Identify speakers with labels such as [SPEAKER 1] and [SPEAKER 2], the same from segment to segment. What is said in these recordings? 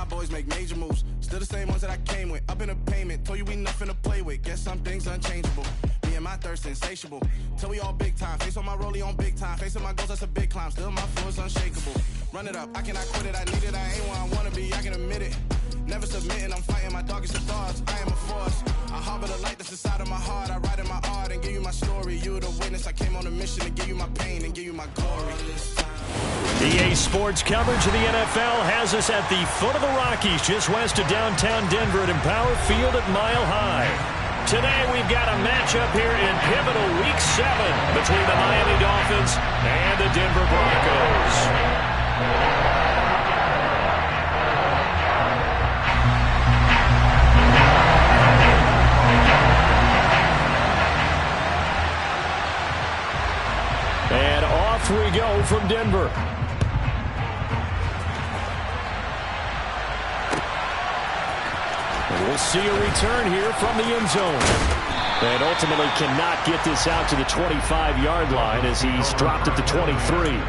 [SPEAKER 1] Boys make major moves, still the same ones that I came with. Up in the payment, told you we nothing to play with. Guess some things unchangeable. Me and my thirst insatiable. Till we all big time. Face on my rollie on big time. Facing my goals, that's a big climb. Still my flow is unshakable. Run it up, I cannot quit it. I need it, I ain't where I wanna be. I can admit it. Never submitting, I'm fighting my darkest of thoughts. I am a force. I harbor the light that's inside of my heart. I write in my art and give you my story. You the witness. I came on a mission to give you my pain and give you my glory.
[SPEAKER 2] EA Sports coverage of the NFL has us at the foot of the Rockies, just west of downtown Denver at Empower Field at Mile High. Today we've got a matchup here in pivotal Week 7 between the Miami Dolphins and the Denver Broncos. And off we go from Denver. And we'll see a return here from the end zone. And ultimately cannot get this out to the 25-yard line as he's dropped at the 23.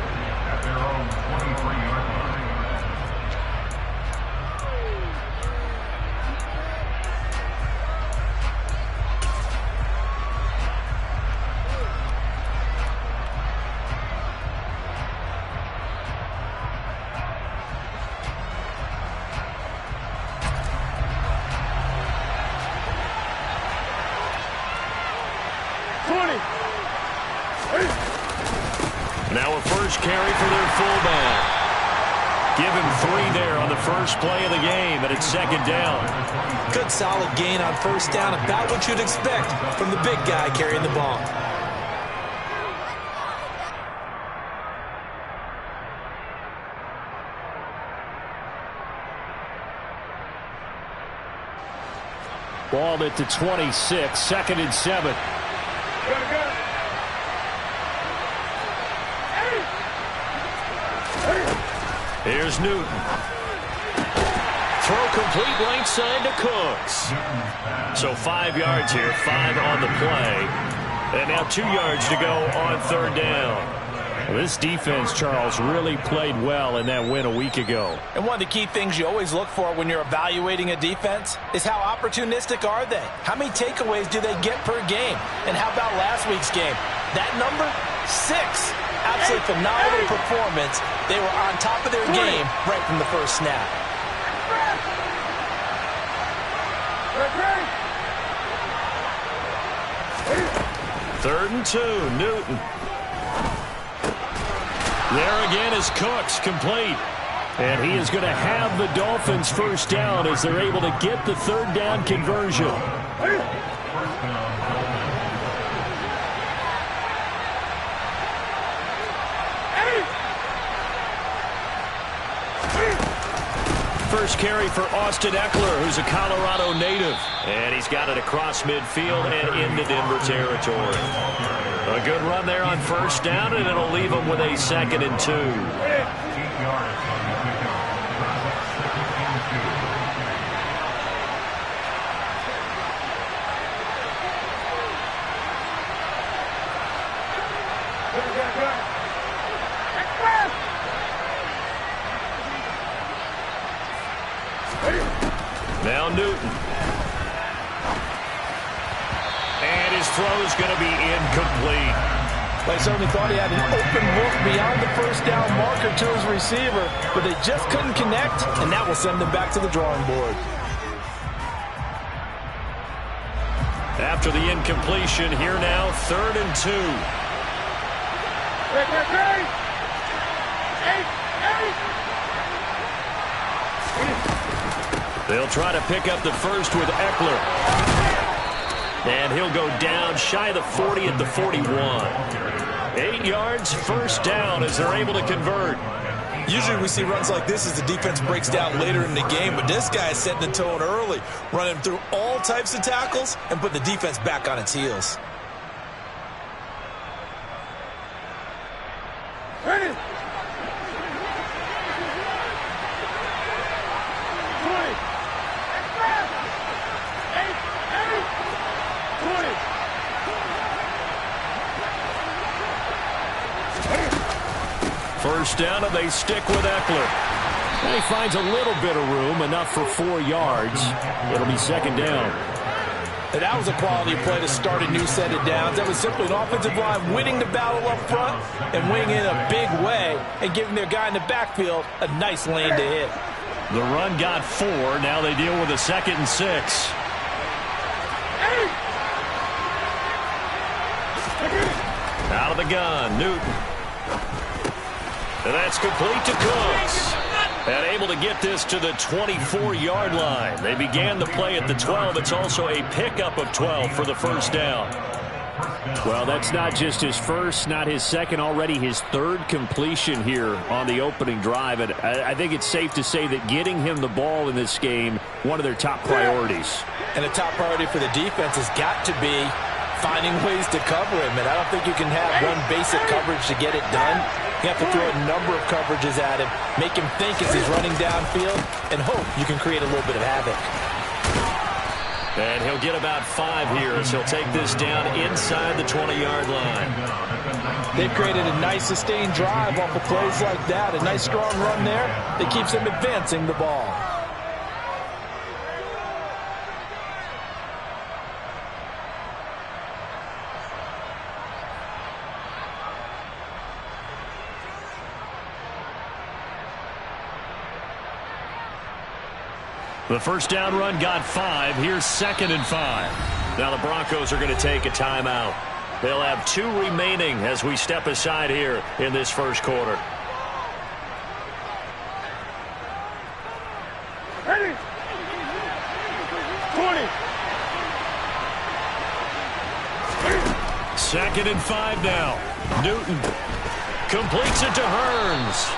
[SPEAKER 2] Now a first carry for their fullback. Give him 3 there on the first play of the game, and it's second down.
[SPEAKER 3] Good solid gain on first down, about what you'd expect from the big guy carrying the ball.
[SPEAKER 2] Ball at the 26, second and 7. Here's Newton. Throw complete right side to Cooks. So 5 yards here, 5 on the play. And now 2 yards to go on third down. This defense, Charles, really played well in that win a week ago.
[SPEAKER 3] And one of the key things you always look for when you're evaluating a defense is how opportunistic are they? How many takeaways do they get per game? And how about last week's game? That number? 6. Absolutely phenomenal performance. They were on top of their game right from the first snap.
[SPEAKER 2] Third and 2, Newton. There again is Cooks, complete. And he is going to have the Dolphins first down as they're able to get the third down conversion. First carry for Austin Eckler, who's a Colorado native. And he's got it across midfield and into Denver territory. A good run there on first down, and it'll leave him with a second and 2. Now Newton. And his throw is going to be incomplete.
[SPEAKER 3] They certainly thought he had an open look beyond the first down marker to his receiver, but they just couldn't connect, and that will send them back to the drawing board.
[SPEAKER 2] After the incompletion, here now, third and 2. They'll try to pick up the first with Eckler. And he'll go down shy of the 40 at the 41. 8 yards, first down as they're able to convert.
[SPEAKER 3] Usually we see runs like this as the defense breaks down later in the game, but this guy is setting the tone early, running through all types of tackles and putting the defense back on its heels.
[SPEAKER 4] Ready. 20.
[SPEAKER 2] First down, and they stick with Eckler. And he finds a little bit of room, enough for 4 yards. It'll be second down.
[SPEAKER 3] And that was a quality play to start a new set of downs. That was simply an offensive line winning the battle up front and winning in a big way and giving their guy in the backfield a nice lane to hit.
[SPEAKER 2] The run got 4. Now they deal with a 2nd and 6. Out of the gun, Newton. And that's complete to Cooks. And able to get this to the 24-yard line. They began the play at the 12. It's also a pickup of 12 for the first down.
[SPEAKER 5] Well, that's not just his first, not his second, already his 3rd completion here on the opening drive. And I think it's safe to say that getting him the ball in this game, one of their top priorities.
[SPEAKER 3] And a top priority for the defense has got to be finding ways to cover him. And I don't think you can have one basic coverage to get it done. You have to throw a number of coverages at him, make him think as he's running downfield, and hope you can create a little bit of havoc.
[SPEAKER 2] And he'll get about 5 here as he'll take this down inside the 20-yard line.
[SPEAKER 3] They've created a nice sustained drive off of plays like that. A nice strong run there that keeps them advancing the ball.
[SPEAKER 2] The first down run got 5. Here's 2nd and 5. Now the Broncos are going to take a timeout. They'll have 2 remaining as we step aside here in this first quarter.
[SPEAKER 4] Ready. 20.
[SPEAKER 2] 2nd and 5 now. Newton completes it to Hearns.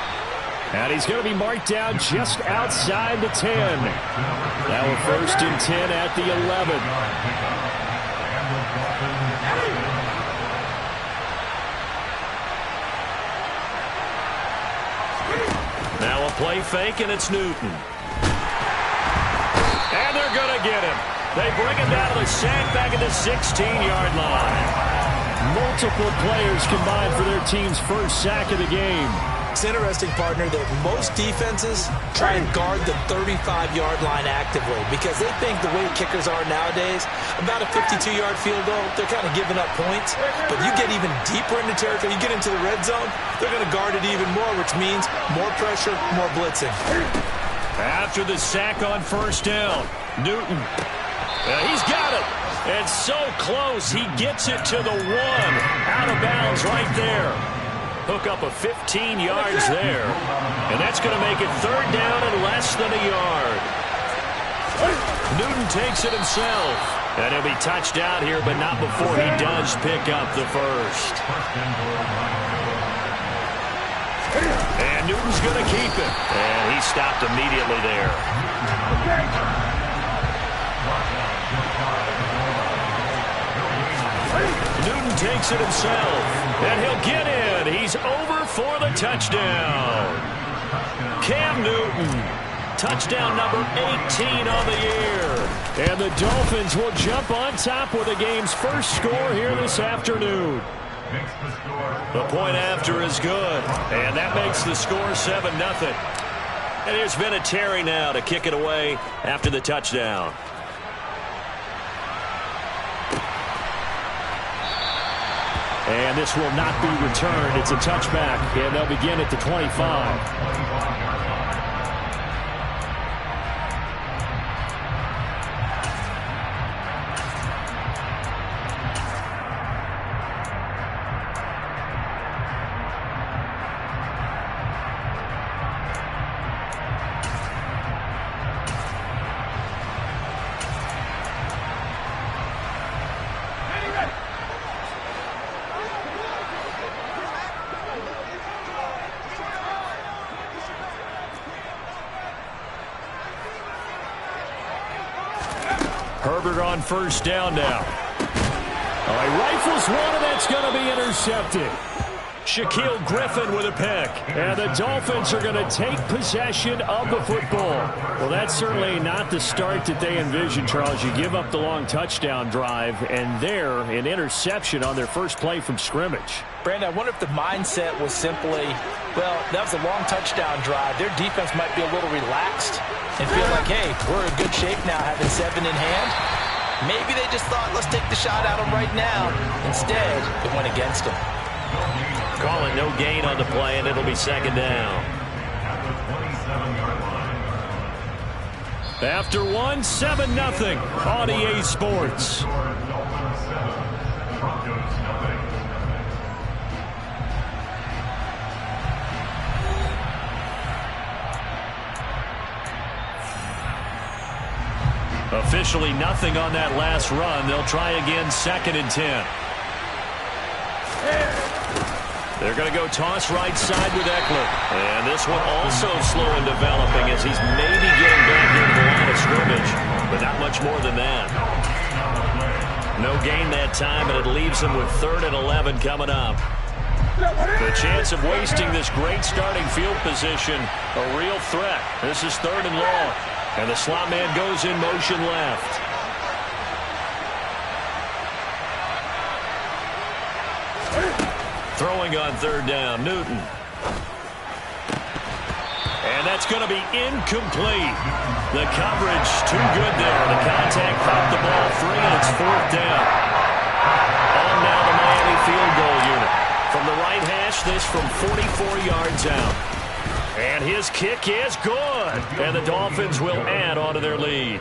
[SPEAKER 5] And he's going to be marked down just outside the 10. Now a 1st and 10 at the 11.
[SPEAKER 2] Now a play fake, and it's Newton. And they're going to get him. They bring him down to the sack back at the 16-yard line.
[SPEAKER 5] Multiple players combined for their team's first sack of the game.
[SPEAKER 3] It's interesting, partner, that most defenses try and guard the 35-yard line actively because they think the way kickers are nowadays, about a 52-yard field goal, they're kind of giving up points. But you get even deeper into territory, you get into the red zone, they're going to guard it even more, which means more pressure, more blitzing.
[SPEAKER 2] After the sack on first down, Newton, he's got it. And so close, he gets it to the 1. Out of bounds right there. Hook up of 15 yards there. And that's going to make it 3rd down and less than a yard. Newton takes it himself. And he'll be touched out here, but not before he does pick up the first. And Newton's going to keep it. And he stopped immediately there. Newton takes it himself, and he'll get in. He's over for the touchdown. Cam Newton, touchdown number 18 on the year.
[SPEAKER 5] And the Dolphins will jump on top with the game's first score here this afternoon.
[SPEAKER 2] The point after is good, and that makes the score 7-0. And there's been a Terry now to kick it away after the touchdown.
[SPEAKER 5] And this will not be returned. It's a touchback, and they'll begin at the 25.
[SPEAKER 2] Herbert on first down now. He rifles one, and that's going to be intercepted. Shaquille Griffin with a pick. And the Dolphins are going to take possession of the football. Well, that's certainly not the start that they envisioned, Charles. You give up the long touchdown drive, and there, an interception on their first play from scrimmage.
[SPEAKER 3] Brandon, I wonder if the mindset was simply, well, that was a long touchdown drive. Their defense might be a little relaxed and feel like, hey, we're in good shape now having 7 in hand. Maybe they just thought, let's take the shot at them right now. Instead, it went against them.
[SPEAKER 5] Call it no gain on the play, and it'll be second down.
[SPEAKER 2] After 7-0 on EA Sports. Officially nothing on that last run. They'll try again, 2nd and 10. They're going to go toss right side with Eckler. And this one also slow in developing as he's maybe getting back into the line of scrimmage, but not much more than that. No gain that time, and it leaves him with 3rd and 11 coming up. The chance of wasting this great starting field position, a real threat. This is 3rd and long, and the slot man goes in motion left. Throwing on 3rd down, Newton. And that's going to be incomplete. The coverage too good there. The contact popped the ball free, and it's 4th down. On now the Miami field goal unit. From the right hash, this from 44 yards out. And his kick is good. And the Dolphins will add on to their lead.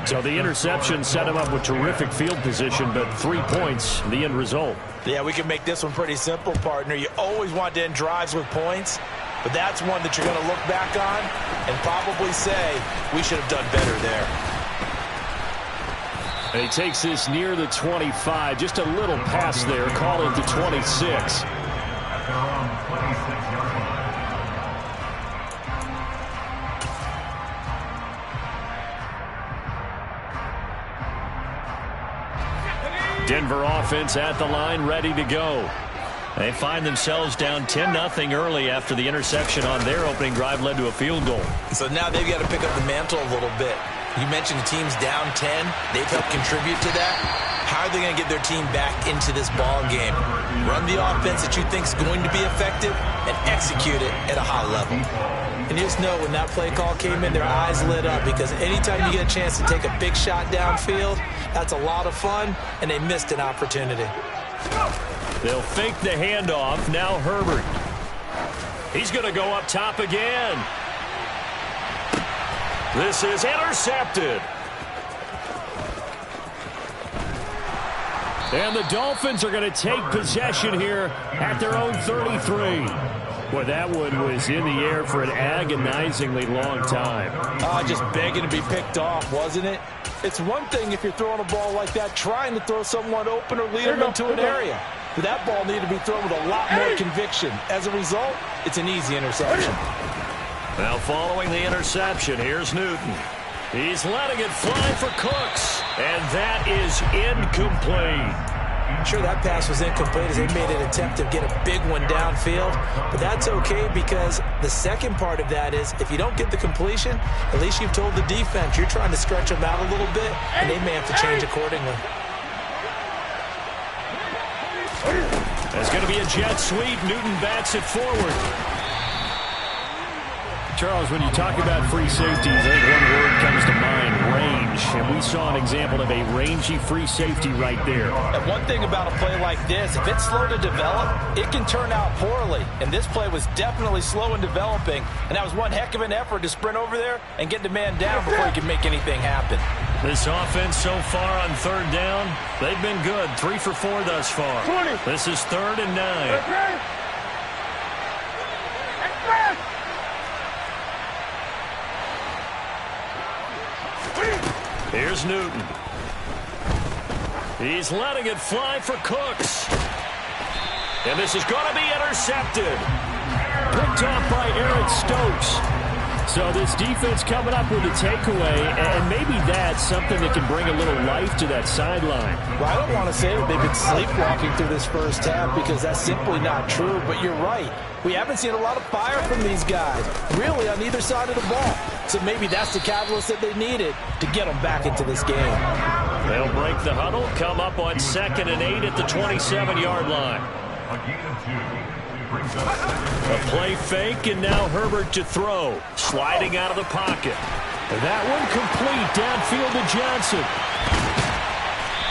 [SPEAKER 2] So the interception set him up with terrific field position, but 3 points, the end result.
[SPEAKER 3] Yeah, we can make this one pretty simple, partner. You always want to end drives with points, but that's one that you're going to look back on and probably say, we should have done better there.
[SPEAKER 2] And he takes this near the 25. Just a little pass there, call it to 26. Denver offense at the line, ready to go. They find themselves down 10-0 early after the interception on their opening drive led to a field goal.
[SPEAKER 3] So now they've got to pick up the mantle a little bit. You mentioned the team's down 10. They've helped contribute to that. How are they going to get their team back into this ball game? Run the offense that you think is going to be effective and execute it at a high level. And you just know when that play call came in, their eyes lit up because anytime you get a chance to take a big shot downfield, that's a lot of fun, and they missed an opportunity.
[SPEAKER 2] They'll fake the handoff. Now Herbert. He's going to go up top again. This is intercepted. And the Dolphins are going to take possession here at their own 33. Boy, that one was in the air for an agonizingly long time.
[SPEAKER 3] Just begging to be picked off, wasn't it? It's one thing if you're throwing a ball like that, trying to throw someone open or lead them into an area. But that ball needed to be thrown with a lot more conviction. As a result, it's an easy interception.
[SPEAKER 2] Now following the interception, here's Newton. He's letting it fly for Cooks, and that is incomplete.
[SPEAKER 3] Sure, that pass was incomplete as they made an attempt to get a big one downfield, but that's okay because the second part of that is if you don't get the completion, at least you've told the defense you're trying to stretch them out a little bit, and they may have to change accordingly.
[SPEAKER 2] There's going to be a jet sweep. Newton bats it forward. Charles, when you talk about free safeties, I think one word comes to mind, range. And we saw an example of a rangy free safety right there.
[SPEAKER 3] And one thing about a play like this, if it's slow to develop, it can turn out poorly. And this play was definitely slow in developing. And that was one heck of an effort to sprint over there and get the man down before he could make anything happen.
[SPEAKER 2] This offense so far on 3rd down, they've been good. 3 for 4 thus far. This is 3rd and 9. Here's Newton. He's letting it fly for Cooks. And this is going to be intercepted. Picked off by Eric Stokes.
[SPEAKER 5] So this defense coming up with a takeaway, and maybe that's something that can bring a little life to that sideline.
[SPEAKER 3] Well, I don't want to say that they've been sleepwalking through this first half because that's simply not true, but you're right. We haven't seen a lot of fire from these guys, really, on either side of the ball. So maybe that's the catalyst that they needed to get them back into this game.
[SPEAKER 2] They'll break the huddle, come up on 2nd and 8 at the 27-yard line. A play fake, and now Herbert to throw. Sliding out of the pocket. That one complete downfield to Johnson.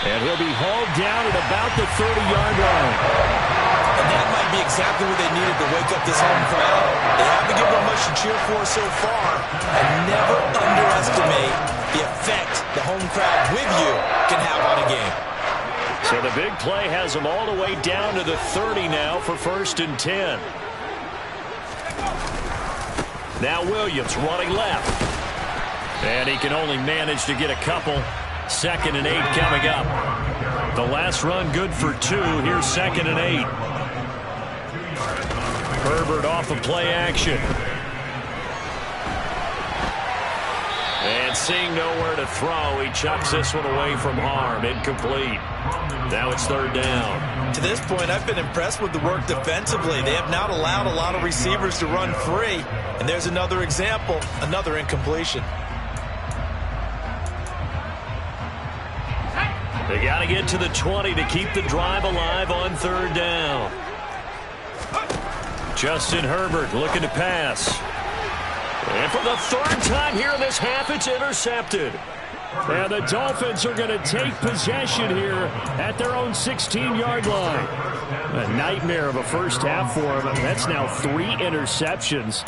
[SPEAKER 2] And he'll be hauled down at about the 30-yard line.
[SPEAKER 3] And that might be exactly what they needed to wake up this home crowd. They haven't given them much to cheer for so far. And never underestimate the effect the home crowd with you can have on a game.
[SPEAKER 2] So the big play has them all the way down to the 30 now for 1st and 10. Now Williams running left. And he can only manage to get a couple. 2nd and 8 coming up. The last run good for 2. Here's 2nd and 8. Herbert off of play action. And seeing nowhere to throw, he chucks this one away from harm. Incomplete. Now it's 3rd down.
[SPEAKER 3] To this point, I've been impressed with the work defensively. They have not allowed a lot of receivers to run free. And there's another example, another incompletion.
[SPEAKER 2] They got to get to the 20 to keep the drive alive on 3rd down. Justin Herbert looking to pass. And for the 3rd time here in this half, it's intercepted. And the Dolphins are going to take possession here at their own 16-yard line. A nightmare of a first half for him. That's now 3 interceptions.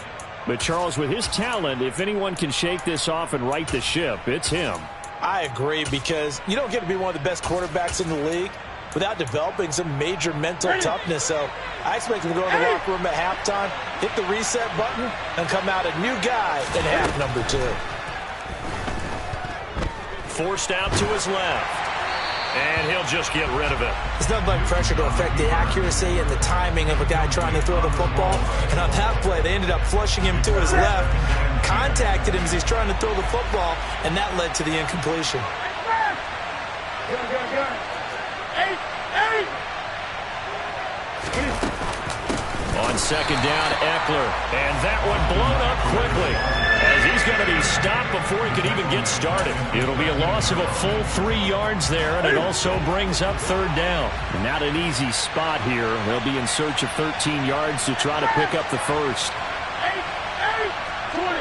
[SPEAKER 2] But Charles, with his talent, if anyone can shake this off and right the ship, it's him.
[SPEAKER 3] I agree, because you don't get to be one of the best quarterbacks in the league without developing some major mental toughness. So I expect him to go in the locker room at halftime, hit the reset button, and come out a new guy in half number 2.
[SPEAKER 2] Forced out to his left. And he'll just get rid of it.
[SPEAKER 3] There's nothing like pressure to affect the accuracy and the timing of a guy trying to throw the football. And on that play, they ended up flushing him to his left, contacted him as he's trying to throw the football, and that led to the incompletion.
[SPEAKER 2] On 2nd down, Eckler. And that one blown up quickly, as he's going to be stopped before he can even get started. It'll be a loss of a full 3 yards there, and it also brings up 3rd down.
[SPEAKER 5] Not an easy spot here. They'll be in search of 13 yards to try to pick up the first.
[SPEAKER 2] 20.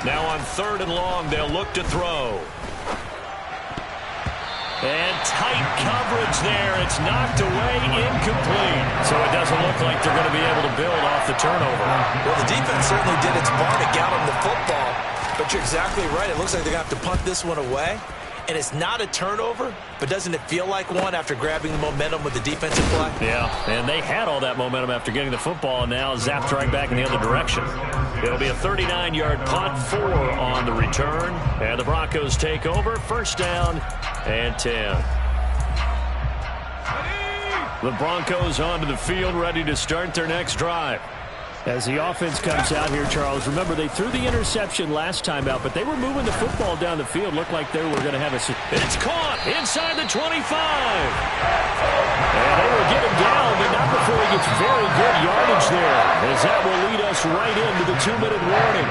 [SPEAKER 2] Now on 3rd and long, they'll look to throw. And tight coverage there. It's knocked away, incomplete. So it doesn't look like they're going to be able to build off the turnover.
[SPEAKER 3] Well, the defense certainly did its part to get them the football. But you're exactly right. It looks like they're going to have to punt this one away. And it's not a turnover, but doesn't it feel like one after grabbing the momentum with the defensive play?
[SPEAKER 2] Yeah, and they had all that momentum after getting the football, and now zapped right back in the other direction. It'll be a 39-yard punt, 4 on the return, and the Broncos take over. 1st down and 10. The Broncos onto the field, ready to start their next drive.
[SPEAKER 5] As the offense comes out here, Charles, remember they threw the interception last time out, but they were moving the football down the field. Looked like they were going to have a...
[SPEAKER 2] It's caught inside the 25. And they will get him down, but not before he gets very good yardage there, as that will lead us right into the 2-minute warning.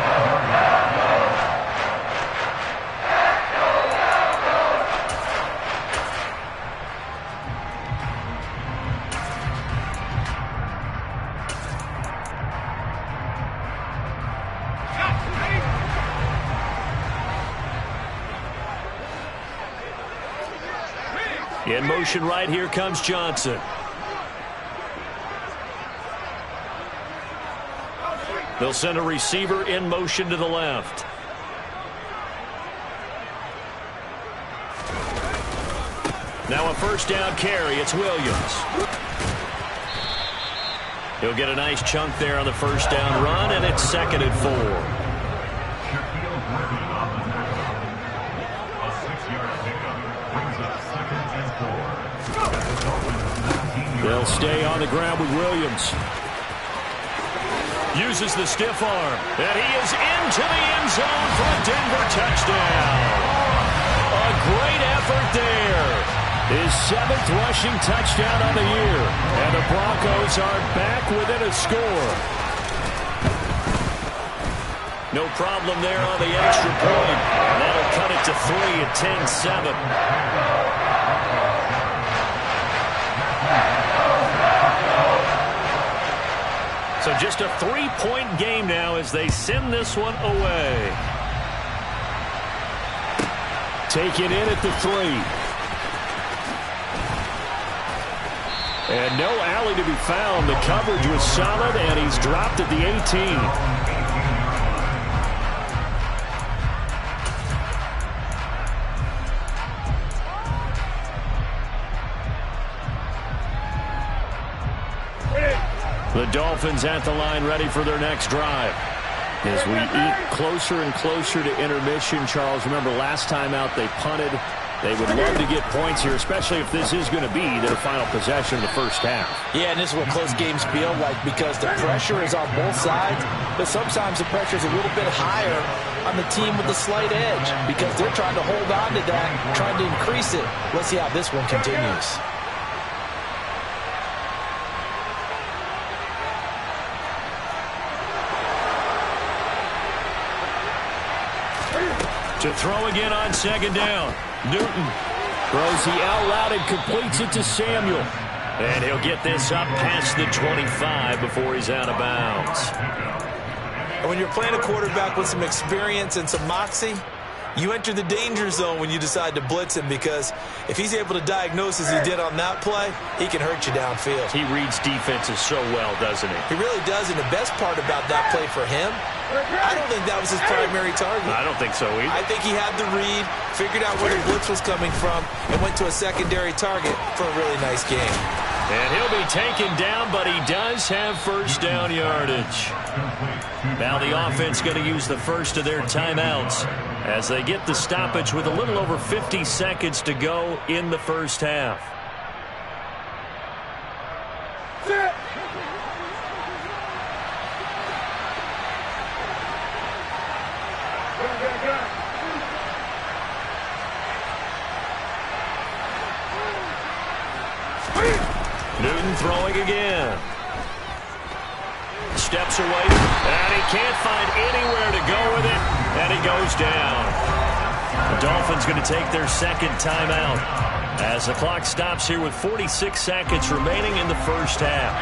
[SPEAKER 2] In motion right, here comes Johnson. They'll send a receiver in motion to the left. Now a 1st down carry. It's Williams. He'll get a nice chunk there on the 1st down run, and it's 2nd and 4.
[SPEAKER 5] They'll stay on the ground with Williams.
[SPEAKER 2] Uses the stiff arm. And he is into the end zone for a Denver touchdown. A great effort there.
[SPEAKER 5] His 7th rushing touchdown on the year.
[SPEAKER 2] And the Broncos are back within a score. No problem there on the extra point. And that'll cut it to 3 at 10-7. So just a 3-point game now as they send this one away.
[SPEAKER 5] Take it in at the 3. And no alley to be found. The coverage was solid, and he's dropped at the 18.
[SPEAKER 2] The Dolphins at the line ready for their next drive.
[SPEAKER 5] As we eat closer and closer to intermission, Charles, remember last time out they punted. They would love to get points here, especially if this is going to be their final possession of the first half.
[SPEAKER 3] Yeah, and this is what close games feel like because the pressure is on both sides, but sometimes the pressure is a little bit higher on the team with the slight edge because they're trying to hold on to that, trying to increase it. Let's see how this one continues.
[SPEAKER 2] To throw again on second down. Newton
[SPEAKER 5] throws the out loud and completes it to Samuel.
[SPEAKER 2] And he'll get this up past the 25 before he's out of bounds.
[SPEAKER 3] And when you're playing a quarterback with some experience and some moxie, you enter the danger zone when you decide to blitz him because if he's able to diagnose as he did on that play, he can hurt you downfield.
[SPEAKER 2] He reads defenses so well, doesn't he?
[SPEAKER 3] He really does, and the best part about that play for him, I don't think that was his primary target.
[SPEAKER 2] I don't think so either.
[SPEAKER 3] I think he had the read, figured out where the blitz was coming from, and went to a secondary target for a really nice game.
[SPEAKER 2] And he'll be taken down, but he does have first down yardage. Now the offense going to use the first of their timeouts as they get the stoppage with a little over 50 seconds to go in the first half. Newton throwing again. Steps away, and he can't find anywhere to go with it, and he goes down. The Dolphins going to take their second timeout as the clock stops here with 46 seconds remaining in the first half.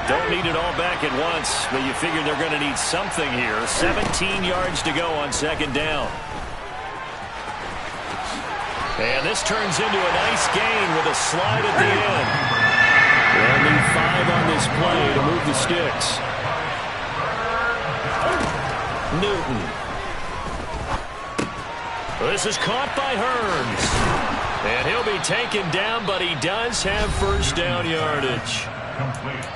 [SPEAKER 2] Don't need it all back at once, but you figure they're going to need something here. 17 yards to go on second down. And this turns into a nice gain with a slide at the end.
[SPEAKER 5] They'll need 5 on this play to move the sticks.
[SPEAKER 2] Newton. This is caught by Hearns. And he'll be taken down, but he does have first down yardage.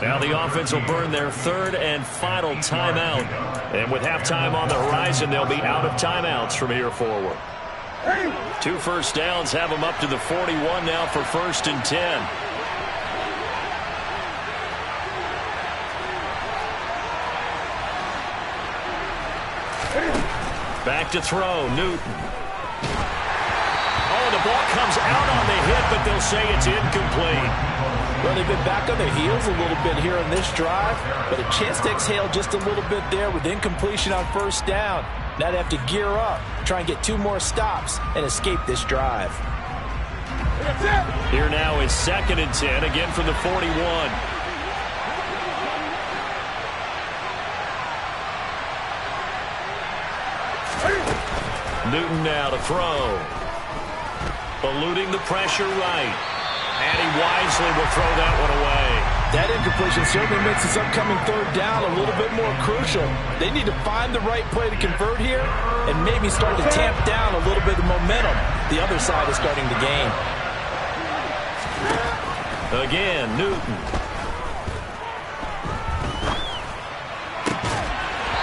[SPEAKER 2] Now the offense will burn their third and final timeout. And with halftime on the horizon, they'll be out of timeouts from here forward. 2 first downs have them up to the 41 now for 1st and 10. Back to throw, Newton. Oh, the ball comes out on the hit, but they'll say it's incomplete.
[SPEAKER 3] Well, they've been back on their heels a little bit here on this drive, but a chance to exhale just a little bit there with incompletion on first down. Now they have to gear up, try and get 2 more stops, and escape this drive.
[SPEAKER 2] Here now is 2nd and 10, again from the 41. Newton now to throw. Eluding the pressure right. And he wisely will throw that one away.
[SPEAKER 3] That incompletion certainly makes this upcoming third down a little bit more crucial. They need to find the right play to convert here and maybe start to tamp down a little bit of momentum. The other side is starting to gain.
[SPEAKER 2] Again, Newton.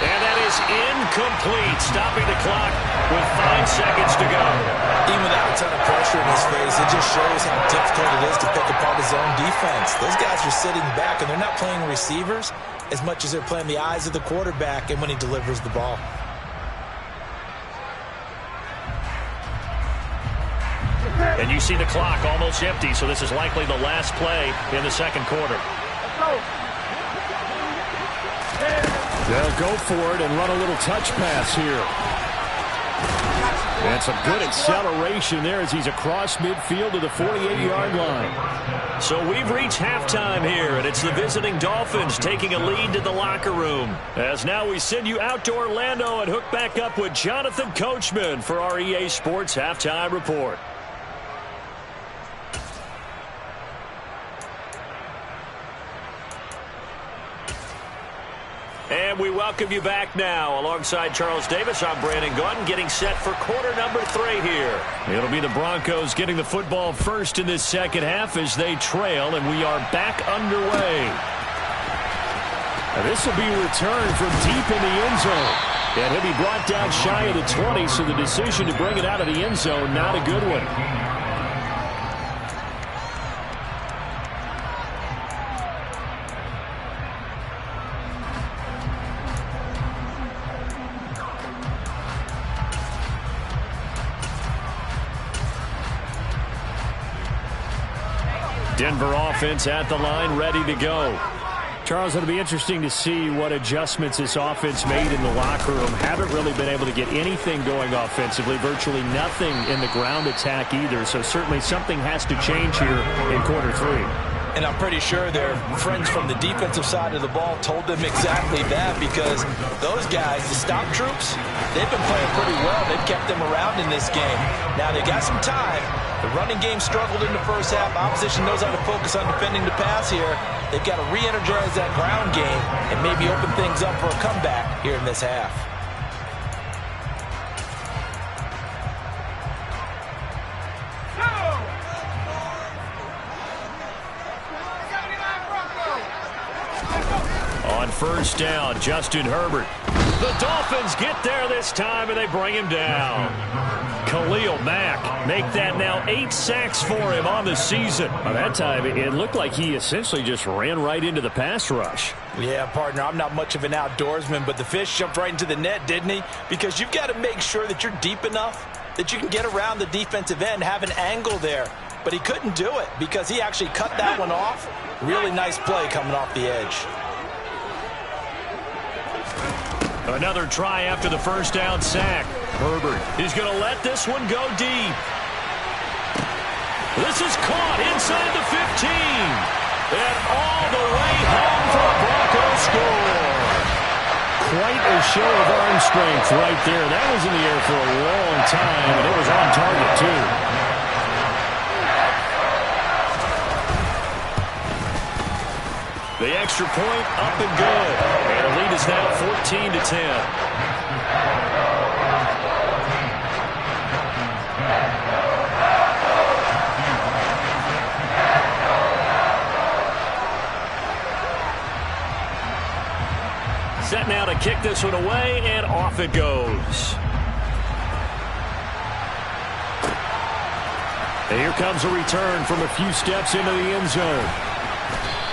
[SPEAKER 2] And that is incomplete, stopping the clock with 5 seconds to go.
[SPEAKER 3] Even without a ton of pressure in his face, it just shows how difficult it is to pick apart his own defense. Those guys are sitting back, and they're not playing receivers as much as they're playing the eyes of the quarterback and when he delivers the ball.
[SPEAKER 2] And you see the clock almost empty, so this is likely the last play in the second quarter.
[SPEAKER 5] They'll go for it and run a little touch pass here. And some good acceleration there as he's across midfield to the 48-yard line.
[SPEAKER 2] So we've reached halftime here, and it's the visiting Dolphins taking a lead to the locker room. As now we send you out to Orlando and hook back up with Jonathan Coachman for our EA Sports Halftime Report. And we welcome you back now. Alongside Charles Davis, I'm Brandon Gaudin, getting set for quarter number 3 here. It'll be the Broncos getting the football first in this second half as they trail, and we are back underway.
[SPEAKER 5] Now this will be returned from deep in the end zone. And he'll be brought down shy of the 20, so the decision to bring it out of the end zone, not a good one.
[SPEAKER 2] Denver offense at the line, ready to go.
[SPEAKER 5] Charles, it'll be interesting to see what adjustments this offense made in the locker room. Haven't really been able to get anything going offensively, virtually nothing in the ground attack either. So certainly something has to change here in quarter 3.
[SPEAKER 3] And I'm pretty sure their friends from the defensive side of the ball told them exactly that, because those guys, the stop troops, they've been playing pretty well. They've kept them around in this game. Now they got some time. The running game struggled in the first half. Opposition knows how to focus on defending the pass here. They've got to re-energize that ground game and maybe open things up for a comeback here in this half.
[SPEAKER 2] On first down, Justin Herbert. The Dolphins get there this time, and they bring him down. Khalil Mack make that now 8 sacks for him on the season.
[SPEAKER 5] By that time, it looked like he essentially just ran right into the pass rush.
[SPEAKER 3] Yeah, partner, I'm not much of an outdoorsman, but the fish jumped right into the net, didn't he? Because you've got to make sure that you're deep enough that you can get around the defensive end, have an angle there. But he couldn't do it because he actually cut that one off. Really nice play coming off the edge.
[SPEAKER 2] Another try after the first down sack. Herbert is going to let this one go deep. This is caught inside the 15. And all the way home for a Broncos score.
[SPEAKER 5] Quite a show of arm strength right there. That was in the air for a long time, and it was on target, too.
[SPEAKER 2] The extra point up and good. And the lead is now 14-10. Set now to kick this one away, and off it goes.
[SPEAKER 5] And here comes a return from a few steps into the end zone.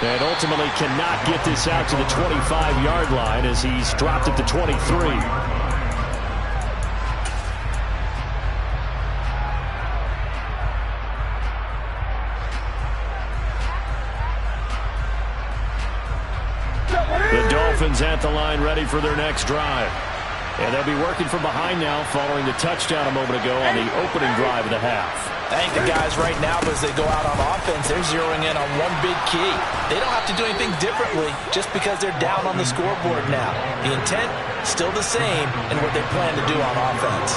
[SPEAKER 5] And ultimately cannot get this out to the 25-yard line as he's dropped it to 23.
[SPEAKER 2] The Dolphins at the line ready for their next drive. And they'll be working from behind now following the touchdown a moment ago on the opening drive of the half.
[SPEAKER 3] I think the guys right now, as they go out on offense, they're zeroing in on one big key. They don't have to do anything differently just because they're down on the scoreboard now. The intent, still the same in what they plan to do on offense.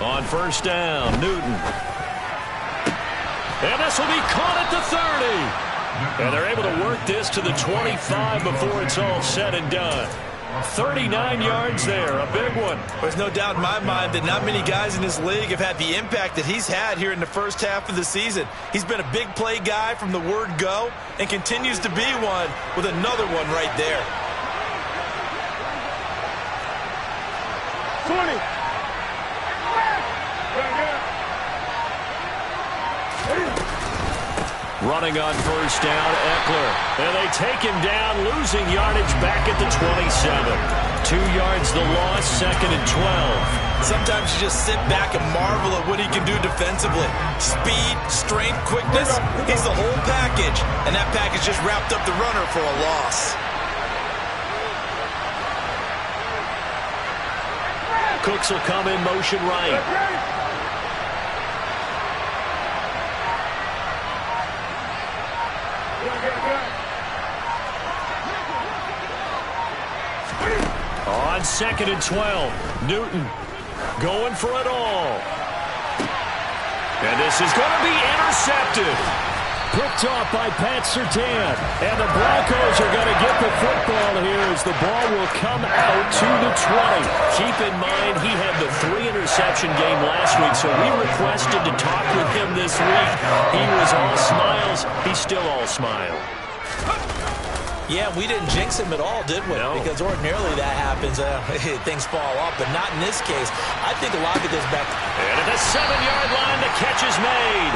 [SPEAKER 2] On first down, Newton. And this will be caught at the 30. And they're able to work this to the 25 before it's all said and done. 39 yards there, a big one.
[SPEAKER 3] There's no doubt in my mind that not many guys in this league have had the impact that he's had here in the first half of the season. He's been a big play guy from the word go and continues to be one with another one right there.
[SPEAKER 4] 20.
[SPEAKER 2] Running on first down, Eckler. And they take him down, losing yardage back at the 27. 2 yards the loss, 2nd and 12.
[SPEAKER 3] Sometimes you just sit back and marvel at what he can do defensively. Speed, strength, quickness, he's the whole package. And that package just wrapped up the runner for a loss.
[SPEAKER 2] Cooks will come in motion right. On 2nd and 12, Newton going for it all. And this is going to be intercepted. Picked off by Pat Surtain. And the Broncos are going to get the football here as the ball will come out to the 20. Keep in mind, he had the 3-interception game last week, so we requested to talk with him this week. He was all smiles. He's still all smile.
[SPEAKER 3] Yeah, we didn't jinx him at all, did we?
[SPEAKER 2] No.
[SPEAKER 3] Because ordinarily that happens. Things fall off, but not in this case. I think a lot of it goes back.
[SPEAKER 2] And at the 7-yard line, the catch is made.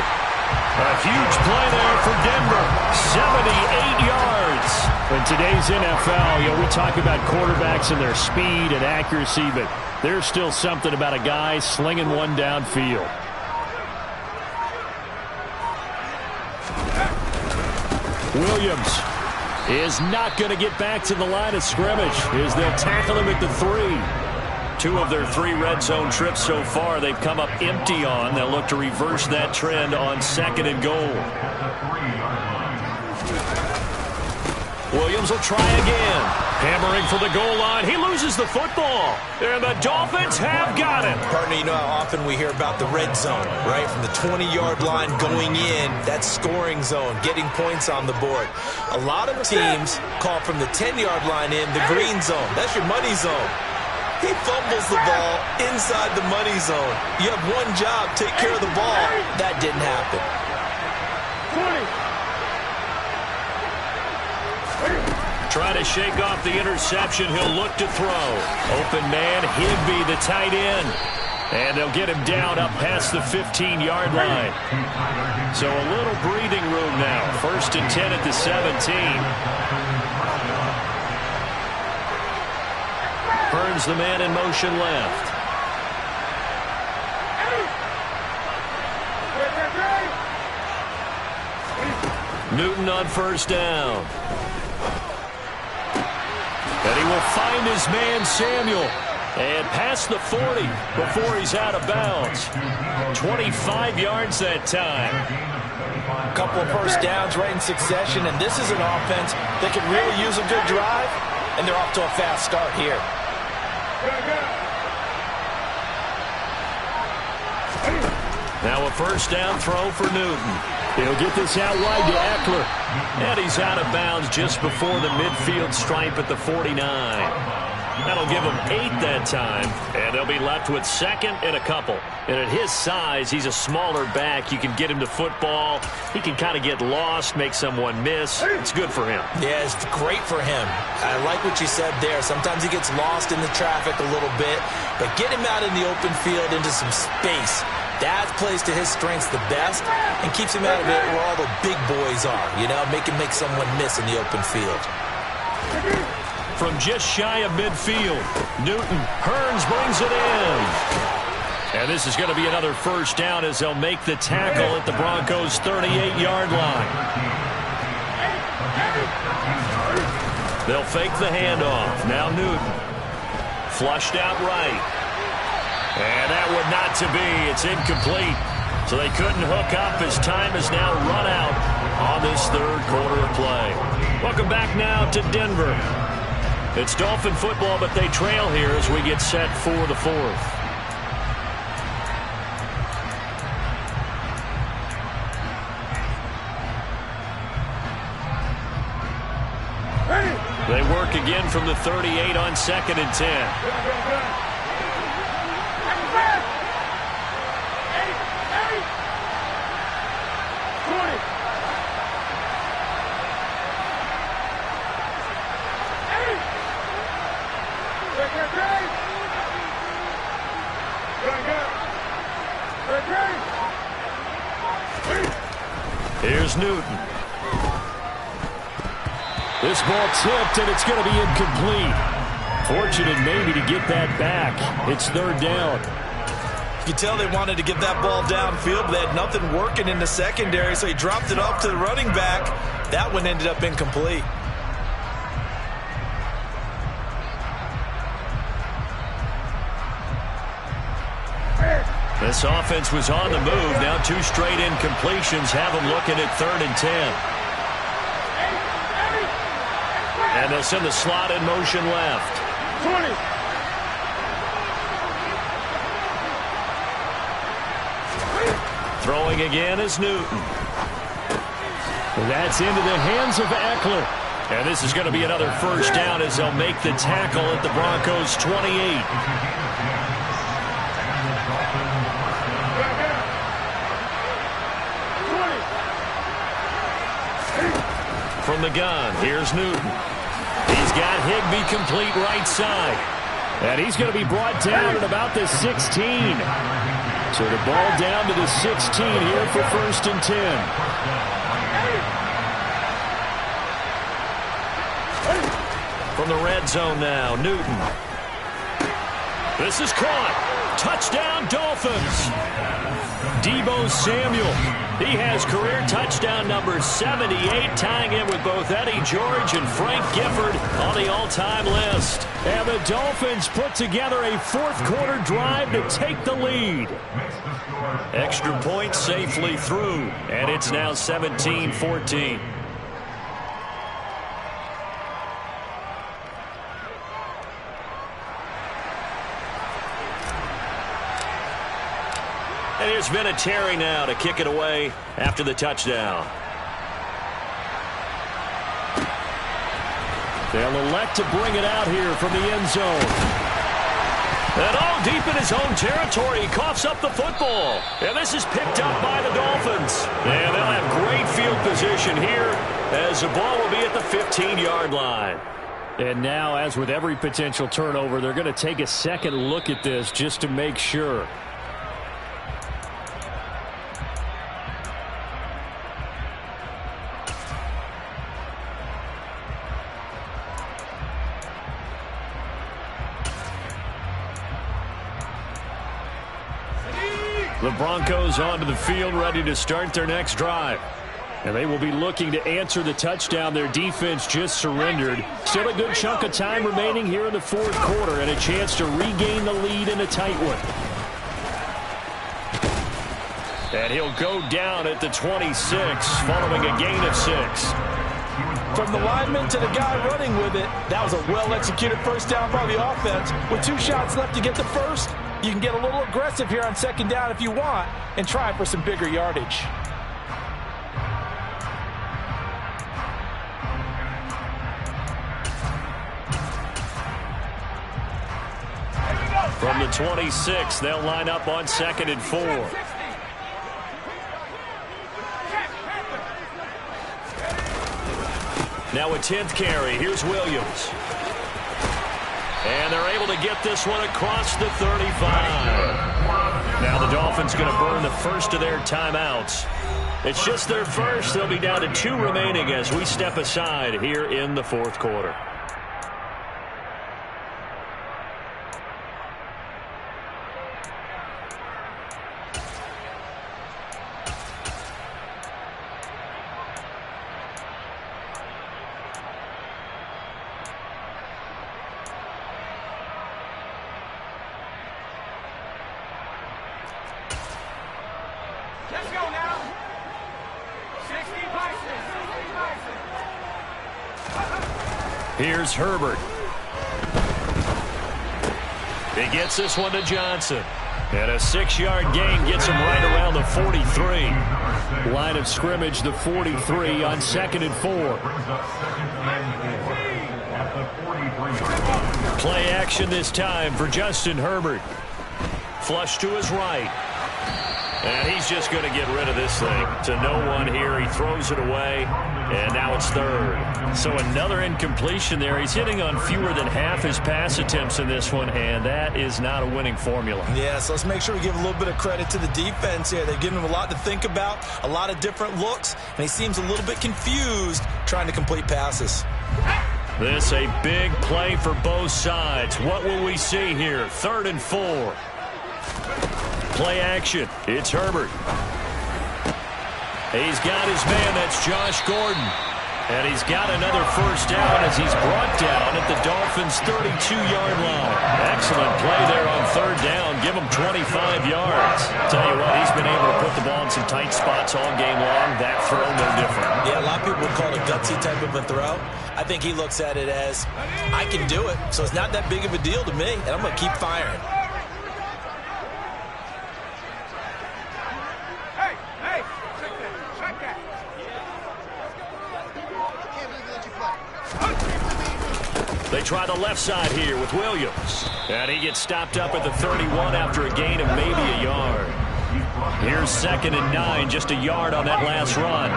[SPEAKER 2] A huge play there for Denver. 78 yards. In today's NFL, we talk about quarterbacks and their speed and accuracy, but there's still something about a guy slinging one downfield. Williams is not going to get back to the line of scrimmage as they'll tackle him at the 3. 2 of their 3 red zone trips so far they've come up empty on. They'll look to reverse that trend on 2nd and goal. Williams will try again. Hammering for the goal line. He loses the football. And the Dolphins have got it.
[SPEAKER 3] Partner, you know how often we hear about the red zone, right? From the 20-yard line going in, that scoring zone, getting points on the board. A lot of teams call from the 10-yard line in the green zone. That's your money zone. He fumbles the ball inside the money zone. You have one job, take care of the ball. That didn't happen.
[SPEAKER 4] 20.
[SPEAKER 2] Trying to shake off the interception. He'll look to throw. Open man, Higbee, the tight end. And they'll get him down up past the 15-yard line. So a little breathing room now. 1st and 10 at the 17. Burns the man in motion left. Newton on first down. And he will find his man, Samuel, and past the 40 before he's out of bounds. 25 yards that time.
[SPEAKER 3] A couple of first downs right in succession, and this is an offense that could really use a good drive, and they're off to a fast start here.
[SPEAKER 2] Now a first down throw for Newton. He'll get this out wide to Eckler. And he's out of bounds just before the midfield stripe at the 49. That'll give him 8 that time. And they'll be left with 2nd and a couple. And at his size, he's a smaller back. You can get him to football. He can kind of get lost, make someone miss. It's good for him.
[SPEAKER 3] Yeah, it's great for him. I like what you said there. Sometimes he gets lost in the traffic a little bit. But get him out in the open field into some space. That plays to his strengths the best and keeps him out of it where all the big boys are, make him make someone miss in the open field.
[SPEAKER 2] From just shy of midfield, Newton, Hearns brings it in. And this is going to be another first down as they'll make the tackle at the Broncos' 38-yard line. They'll fake the handoff. Now Newton. Flushed out right. And that would not to be. It's incomplete. So they couldn't hook up as time has now run out on this 3rd quarter of play. Welcome back now to Denver. It's Dolphin football, but they trail here as we get set for the 4th.
[SPEAKER 4] Ready.
[SPEAKER 2] They work again from the 38 on 2nd and 10. Here's Newton. This ball tipped, and it's going to be incomplete. Fortunate maybe to get that back. It's 3rd down.
[SPEAKER 3] You can tell they wanted to get that ball downfield, but they had nothing working in the secondary, so he dropped it off to the running back. That one ended up incomplete.
[SPEAKER 2] This offense was on the move. Now 2 straight incompletions have them looking at 3rd and 10. And they'll send the slot in motion left.
[SPEAKER 4] 20.
[SPEAKER 2] Throwing again is Newton.
[SPEAKER 5] That's into the hands of Eckler.
[SPEAKER 2] And this is going to be another 1st down as they'll make the tackle at the Broncos' 28. From the gun, here's Newton. He's got Higbee complete right side.
[SPEAKER 5] And he's going to be brought down at about the 16. So the ball down to the 16 here for 1st and 10.
[SPEAKER 2] From the red zone now, Newton. This is caught. Touchdown, Dolphins. Deebo Samuel. He has career touchdown number 78, tying in with both Eddie George and Frank Gifford on the all-time list.
[SPEAKER 5] And the Dolphins put together a 4th-quarter drive to take the lead.
[SPEAKER 2] Extra point safely through, and it's now 17-14. And here's Vinatieri now to kick it away after the touchdown.
[SPEAKER 5] They'll elect to bring it out here from the end zone.
[SPEAKER 2] And deep in his own territory, he coughs up the football. And this is picked up by the Dolphins. And they'll have great field position here as the ball will be at the 15-yard line.
[SPEAKER 5] And now, as with every potential turnover, they're going to take a second look at this just to make sure.
[SPEAKER 2] The Broncos onto the field, ready to start their next drive.
[SPEAKER 5] And they will be looking to answer the touchdown their defense just surrendered. Still a good chunk of time remaining here in the 4th quarter and a chance to regain the lead in a tight one.
[SPEAKER 2] And he'll go down at the 26 following a gain of 6.
[SPEAKER 3] From the lineman to the guy running with it, that was a well-executed 1st down by the offense. With 2 shots left to get the first, you can get a little aggressive here on 2nd down if you want and try for some bigger yardage.
[SPEAKER 2] From the 26, they'll line up on 2nd and 4. Now a 10th carry. Here's Williams. And they're able to get this one across the 35. Now the Dolphins going to burn the first of their timeouts. It's just their first. They'll be down to 2 remaining as we step aside here in the 4th quarter. Here's Herbert. He gets this one to Johnson. And a 6-yard gain gets him right around the 43.
[SPEAKER 5] Line of scrimmage, the 43 on 2nd and 4.
[SPEAKER 2] Play action this time for Justin Herbert. Flush to his right. And he's just going to get rid of this thing. To no one here. He throws it away. And now it's third. So another incompletion there. He's hitting on fewer than half his pass attempts in this one. And that is not a winning formula.
[SPEAKER 3] Yeah, so let's make sure we give a little bit of credit to the defense here. They've given him a lot to think about. A lot of different looks. And he seems a little bit confused trying to complete passes.
[SPEAKER 2] This a big play for both sides. What will we see here? 3rd and 4. Play action. It's Herbert. He's got his man. That's Josh Gordon. And he's got another first down as he's brought down at the Dolphins' 32-yard line. Excellent play there on 3rd down. Give him 25 yards. Tell you what, he's been able to put the ball in some tight spots all game long. That throw, no different.
[SPEAKER 3] Yeah, a lot of people would call it a gutsy type of a throw. I think he looks at it as, I can do it, so it's not that big of a deal to me, and I'm going to keep firing.
[SPEAKER 2] They try the left side here with Williams. And he gets stopped up at the 31 after a gain of maybe a yard. Here's 2nd and 9, just a yard on that last run.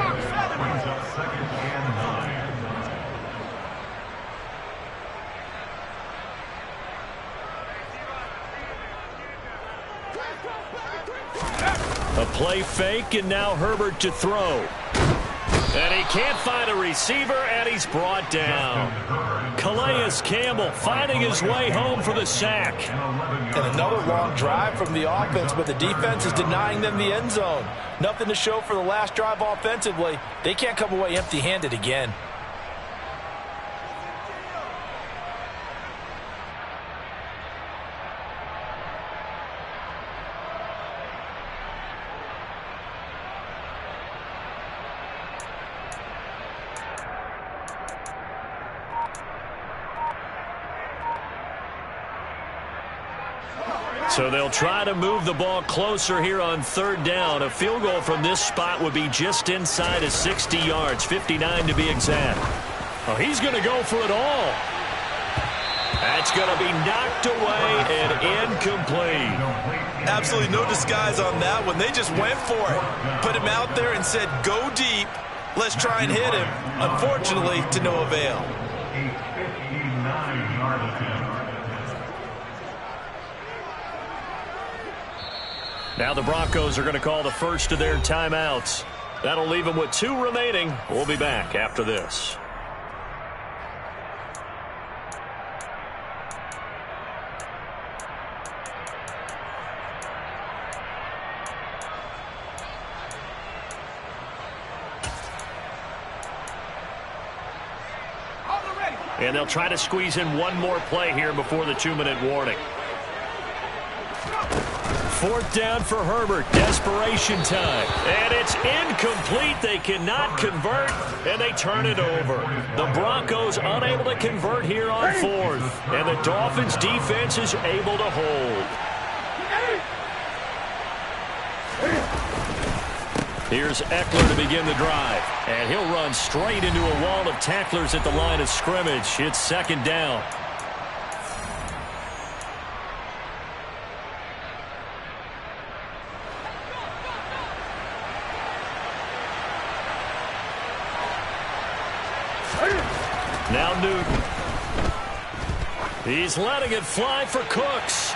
[SPEAKER 2] A play fake, and now Herbert to throw. And he can't find a receiver, and he's brought down. Calais Campbell finding his way home for the sack.
[SPEAKER 3] And another long drive from the offense, but the defense is denying them the end zone. Nothing to show for the last drive offensively. They can't come away empty-handed again.
[SPEAKER 2] So they'll try to move the ball closer here on 3rd down. A field goal from this spot would be just inside of 60 yards, 59 to be exact. Oh, he's going to go for it all. That's going to be knocked away and incomplete.
[SPEAKER 3] Absolutely no disguise on that one. They just went for it. Put him out there and said, go deep. Let's try and hit him. Unfortunately, to no avail.
[SPEAKER 2] Now the Broncos are going to call the first of their timeouts. That'll leave them with 2 remaining. We'll be back after this. And they'll try to squeeze in one more play here before the 2-minute warning. 4th down for Herbert. Desperation time. And it's incomplete. They cannot convert, and they turn it over. The Broncos unable to convert here on 4th. And the Dolphins defense is able to hold. Here's Eckler to begin the drive. And he'll run straight into a wall of tacklers at the line of scrimmage. It's 2nd down. Now Newton. He's letting it fly for Cooks.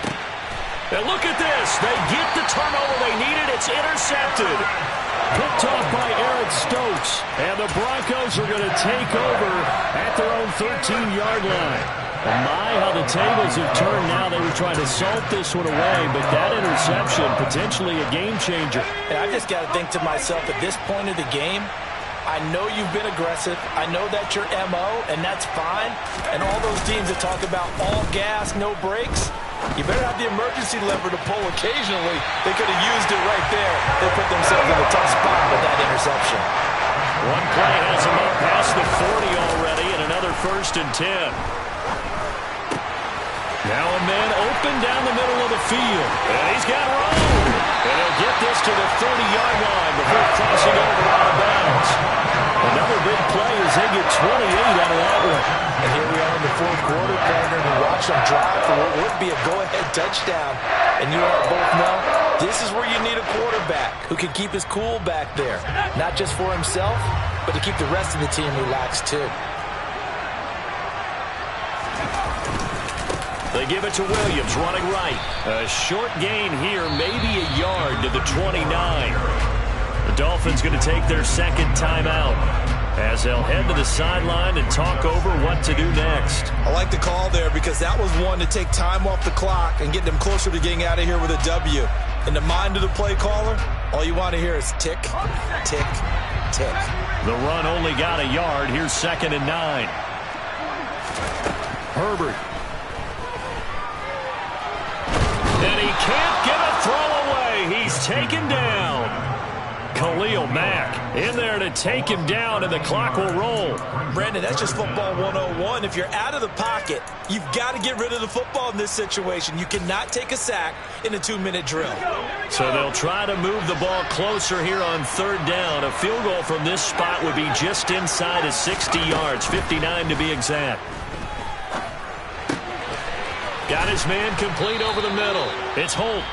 [SPEAKER 2] And look at this. They get the turnover they needed. It's intercepted. Picked off by Eric Stokes. And the Broncos are going to take over at their own 13-yard line. And my, how the tables have turned now. They were trying to salt this one away, but that interception, potentially a game changer.
[SPEAKER 3] And I just got to think to myself, at this point of the game, I know you've been aggressive. I know that's your MO, and that's fine. And all those teams that talk about all gas, no brakes, you better have the emergency lever to pull occasionally. They could have used it right there. They put themselves in a tough spot with that interception.
[SPEAKER 2] One play has them up past the 40 already, and another 1st and 10. Now a man open down the middle of the field. And he's got room. And he'll get this to the 30-yard line before crossing over out of bounds. Another big play as they get 28 out of that one.
[SPEAKER 3] And here we are in the 4th some drive for what would be a go-ahead touchdown. And you and I both know this is where you need a quarterback who can keep his cool back there. Not just for himself, but to keep the rest of the team relaxed too.
[SPEAKER 2] They give it to Williams, running right. A short gain here, maybe a yard to the 29. The Dolphins going to take their second timeout as they'll head to the sideline and talk over what to do next.
[SPEAKER 3] I like the call there because that was one to take time off the clock and get them closer to getting out of here with a W. In the mind of the play caller, all you want to hear is tick, tick, tick.
[SPEAKER 2] The run only got a yard. Here's 2nd and 9. Herbert. And he can't get a throw away. He's taken down. Khalil Mack in there to take him down, and the clock will roll.
[SPEAKER 3] Brandon, that's just football 101. If you're out of the pocket, you've got to get rid of the football in this situation. You cannot take a sack in a 2-minute drill.
[SPEAKER 2] So they'll try to move the ball closer here on 3rd down. A field goal from this spot would be just inside of 60 yards, 59 to be exact. Got his man complete over the middle. It's Holt.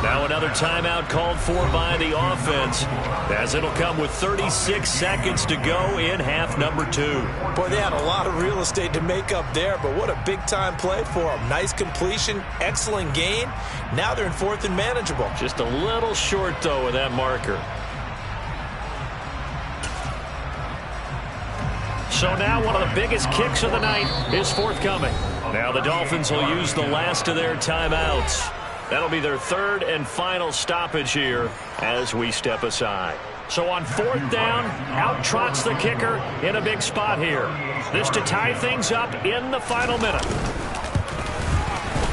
[SPEAKER 2] Now another timeout called for by the offense, as it'll come with 36 seconds to go in half number 2.
[SPEAKER 3] Boy, they had a lot of real estate to make up there, but what a big-time play for them. Nice completion, excellent gain. Now they're in 4th and manageable.
[SPEAKER 2] Just a little short, though, of that marker. So now one of the biggest kicks of the night is forthcoming. Now the Dolphins will use the last of their timeouts. That'll be their 3rd and final stoppage here as we step aside. So on 4th down, out trots the kicker in a big spot here. This to tie things up in the final minute.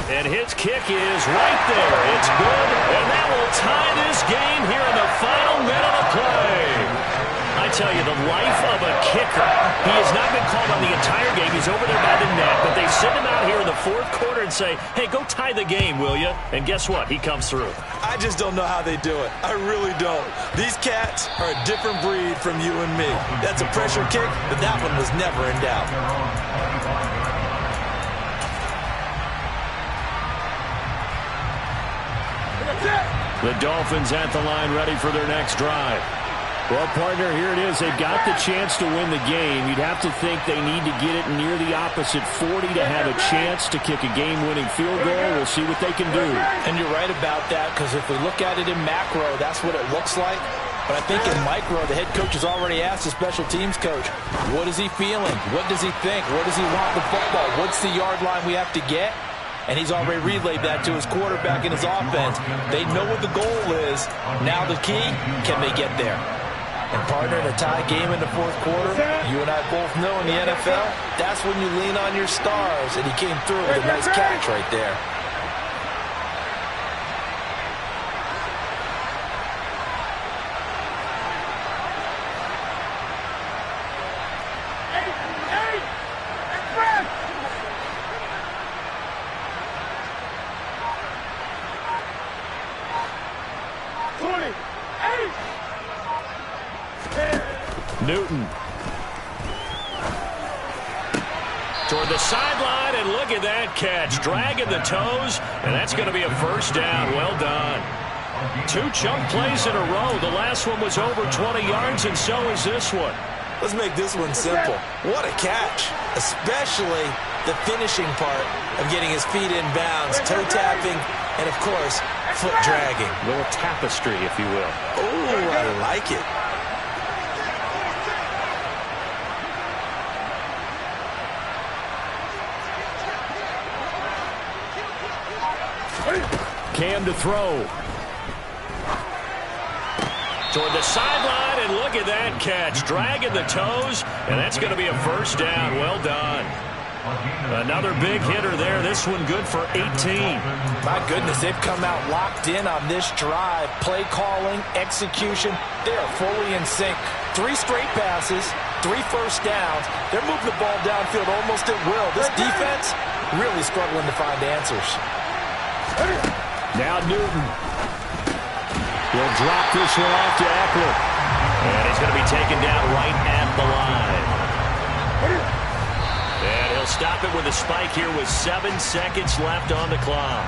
[SPEAKER 2] And his kick is right there. It's good, and that will tie this game here in the final minute of play. I tell you, the life of a kicker. He has not been called on the entire game. He's over there by the net, but they send him out here in the 4th quarter and say, hey, go tie the game, will you? And guess what? He comes through.
[SPEAKER 3] I just don't know how they do it. I really don't. These cats are a different breed from you and me. That's a pressure kick, but that one was never in doubt.
[SPEAKER 2] The Dolphins at the line ready for their next drive.
[SPEAKER 5] Well, partner, here it is. They've got the chance to win the game. You'd have to think they need to get it near the opposite 40 to have a chance to kick a game-winning field goal. We'll see what they can do.
[SPEAKER 3] And you're right about that, because if we look at it in macro, that's what it looks like. But I think in micro, the head coach has already asked the special teams coach, what is he feeling? What does he think? Where does he want the football? What's the yard line we have to get? And he's already relayed that to his quarterback and his offense. They know what the goal is. Now the key, can they get there? And partner, in a tie game in the 4th quarter, you and I both know in the NFL, that's when you lean on your stars. And he came through with a nice catch right there.
[SPEAKER 2] Newton. Toward the sideline, and look at that catch. Dragging the toes, and that's going to be a 1st down. Well done. 2 chunk plays in a row. The last one was over 20 yards, and so is this one.
[SPEAKER 3] Let's make this one simple. What a catch, especially the finishing part of getting his feet in bounds, toe tapping, and, of course, foot dragging.
[SPEAKER 2] A little tapestry, if you will.
[SPEAKER 3] Oh, I like it.
[SPEAKER 2] Cam to throw. Toward the sideline, and look at that catch. Dragging the toes, and that's going to be a 1st down. Well done. Another big hitter there. This one good for 18.
[SPEAKER 3] My goodness, they've come out locked in on this drive. Play calling, execution, they are fully in sync. 3 straight passes, 3 first downs. They're moving the ball downfield almost at will. This defense really struggling to find answers.
[SPEAKER 2] Now Newton. He'll drop this one off to Eckler. And he's going to be taken down right at the line. And he'll stop it with a spike here with 7 seconds left on the clock.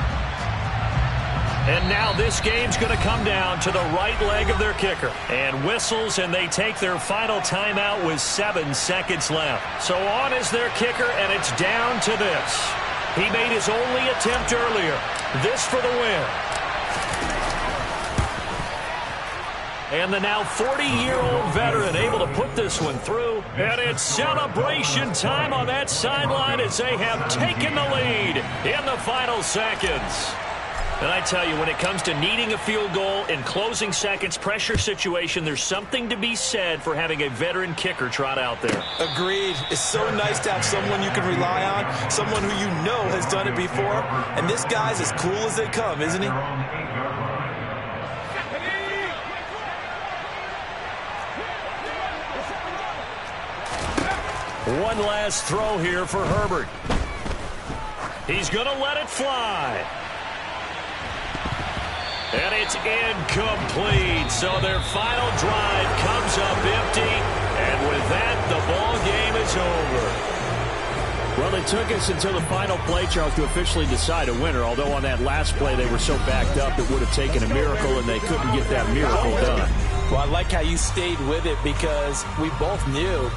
[SPEAKER 2] And now this game's going to come down to the right leg of their kicker. And whistles, and they take their final timeout with 7 seconds left. So on is their kicker, and it's down to this. He made his only attempt earlier. This for the win. And the now 40-year-old veteran able to put this one through. And it's celebration time on that sideline as they have taken the lead in the final seconds. And I tell you, when it comes to needing a field goal in closing seconds, pressure situation, there's something to be said for having a veteran kicker trot out there.
[SPEAKER 3] Agreed. It's so nice to have someone you can rely on, someone who you know has done it before. And this guy's as cool as they come, isn't he?
[SPEAKER 2] One last throw here for Herbert. He's going to let it fly. And it's incomplete. So their final drive comes up empty. And with that, the ball game is over.
[SPEAKER 5] Well, it took us until the final play, Charles, to officially decide a winner. Although on that last play, they were so backed up, it would have taken a miracle, and they couldn't get that miracle done.
[SPEAKER 3] Well, I like how you stayed with it because we both knew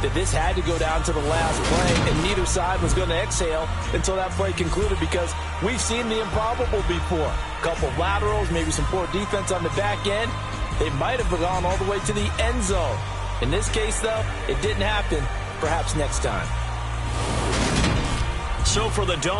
[SPEAKER 3] that this had to go down to the last play, and neither side was going to exhale until that play concluded because we've seen the improbable before. A couple of laterals, maybe some poor defense on the back end. They might have gone all the way to the end zone. In this case, though, it didn't happen. Perhaps next time.
[SPEAKER 2] So for the Dome.